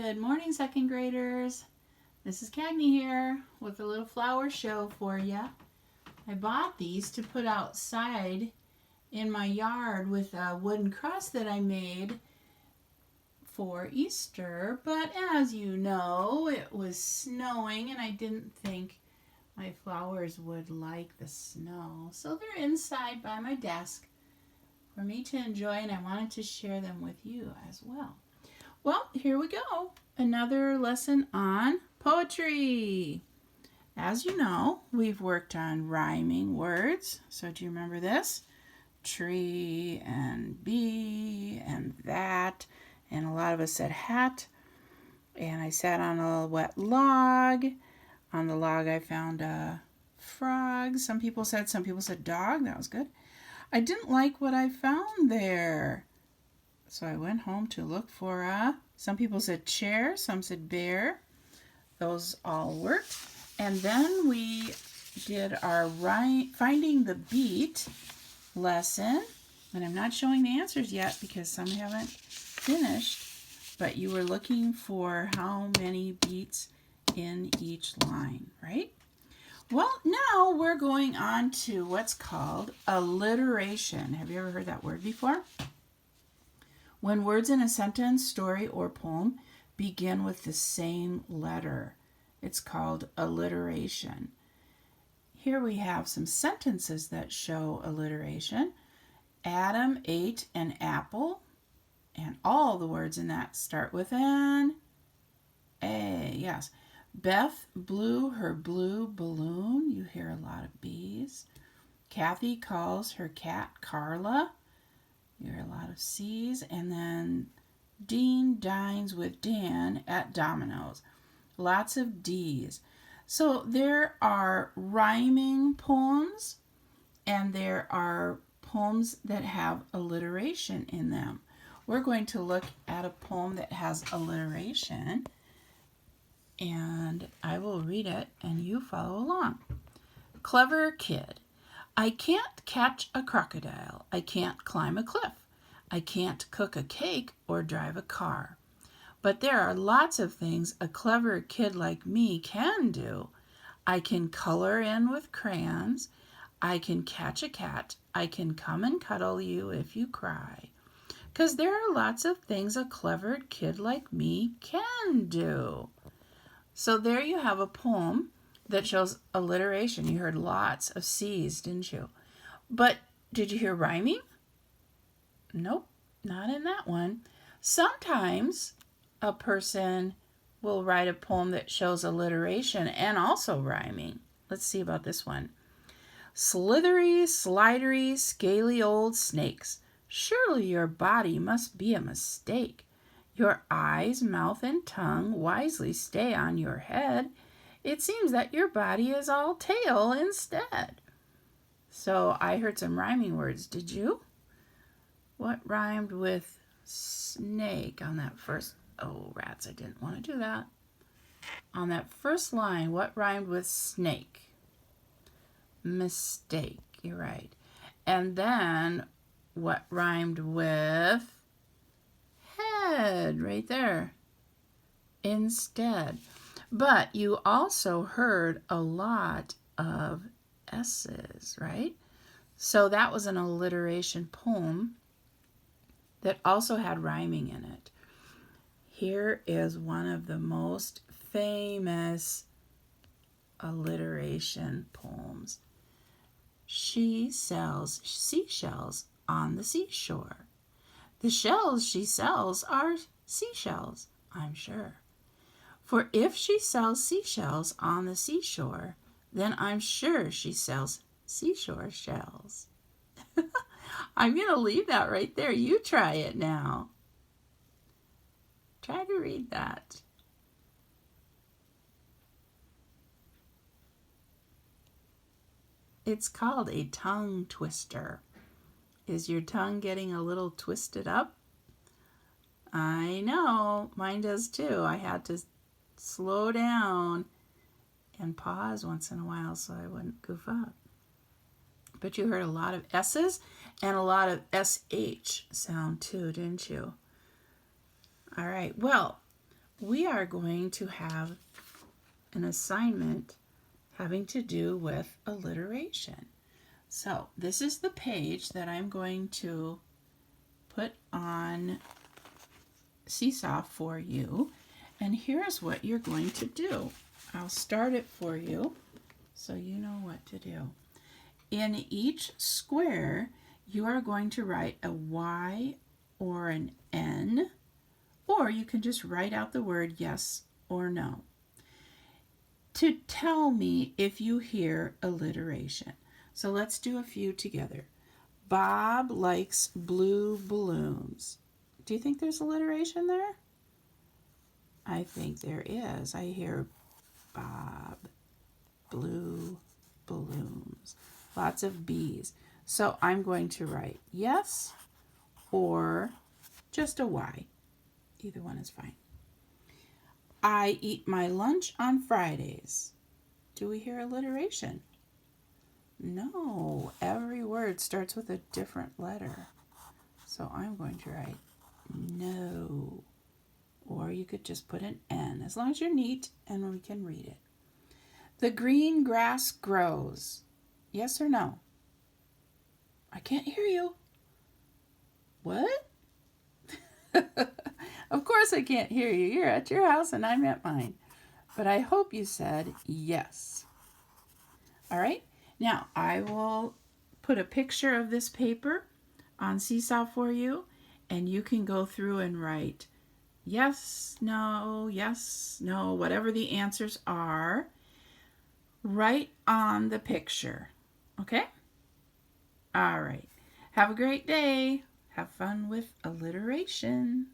Good morning, second graders. Mrs. Cagney here with a little flower show for you. I bought these to put outside in my yard with a wooden cross that I made for Easter, but as you know, it was snowing and I didn't think my flowers would like the snow. So they're inside by my desk for me to enjoy, and I wanted to share them with you as well. Well, here we go. Another lesson on poetry. As you know, we've worked on rhyming words. So do you remember this? Tree and bee and that. And a lot of us said hat. And I sat on a wet log. On the log I found a frog. Some people said dog. That was good. I didn't like what I found there. So I went home to look for some people said chair, some said bear. Those all worked. And then we did our finding the beat lesson. And I'm not showing the answers yet because some haven't finished. But you were looking for how many beats in each line, right? Well, now we're going on to what's called alliteration. Have you ever heard that word before? When words in a sentence, story, or poem begin with the same letter, it's called alliteration. Here we have some sentences that show alliteration. Adam ate an apple, and all the words in that start with an A. Yes. Beth blew her blue balloon. You hear a lot of B's. Kathy calls her cat Carla. You hear a lot of C's. And then Dean dines with Dan at Domino's. Lots of D's. So there are rhyming poems and there are poems that have alliteration in them. We're going to look at a poem that has alliteration, and I will read it and you follow along. Clever kid. I can't catch a crocodile. I can't climb a cliff. I can't cook a cake or drive a car. But there are lots of things a clever kid like me can do. I can color in with crayons. I can catch a cat. I can come and cuddle you if you cry. 'Cause there are lots of things a clever kid like me can do. So there you have a poem that shows alliteration. You heard lots of C's, didn't you? But did you hear rhyming? Nope, not in that one. Sometimes a person will write a poem that shows alliteration and also rhyming. Let's see about this one. Slithery, slidery, scaly old snakes. Surely your body must be a mistake. Your eyes, mouth, and tongue wisely stay on your head. It seems that your body is all tail instead. So I heard some rhyming words. Did you? What rhymed with snake on that first? Oh, rats, I didn't want to do that. On that first line, what rhymed with snake? Mistake. You're right. And then what rhymed with head? Right there. Instead. But you also heard a lot of S's, right? So that was an alliteration poem that also had rhyming in it. Here is one of the most famous alliteration poems. She sells seashells on the seashore. The shells she sells are seashells, I'm sure. For if she sells seashells on the seashore, then I'm sure she sells seashore shells. I'm going to leave that right there. You try it now. Try to read that. It's called a tongue twister. Is your tongue getting a little twisted up? I know, mine does too. I had to slow down and pause once in a while so I wouldn't goof up. But you heard a lot of S's and a lot of SH sound too, didn't you? All right, well, we are going to have an assignment having to do with alliteration. So this is the page that I'm going to put on Seesaw for you. And here's what you're going to do. I'll start it for you so you know what to do. In each square, you are going to write a Y or an N, or you can just write out the word yes or no to tell me if you hear alliteration. So let's do a few together. Bob likes blue balloons. Do you think there's alliteration there? I think there is. I hear Bob, blue balloons. Lots of B's. So I'm going to write yes or just a Y. Either one is fine. I eat my lunch on Fridays. Do we hear alliteration? No. Every word starts with a different letter. So I'm going to write no. Or you could just put an N, as long as you're neat and we can read it. The green grass grows. Yes or no? I can't hear you. What? Of course I can't hear you. You're at your house and I'm at mine. But I hope you said yes. All right. Now I will put a picture of this paper on Seesaw for you, and you can go through and write yes, no, whatever the answers are, right on the picture. Okay? All right. Have a great day. Have fun with alliteration.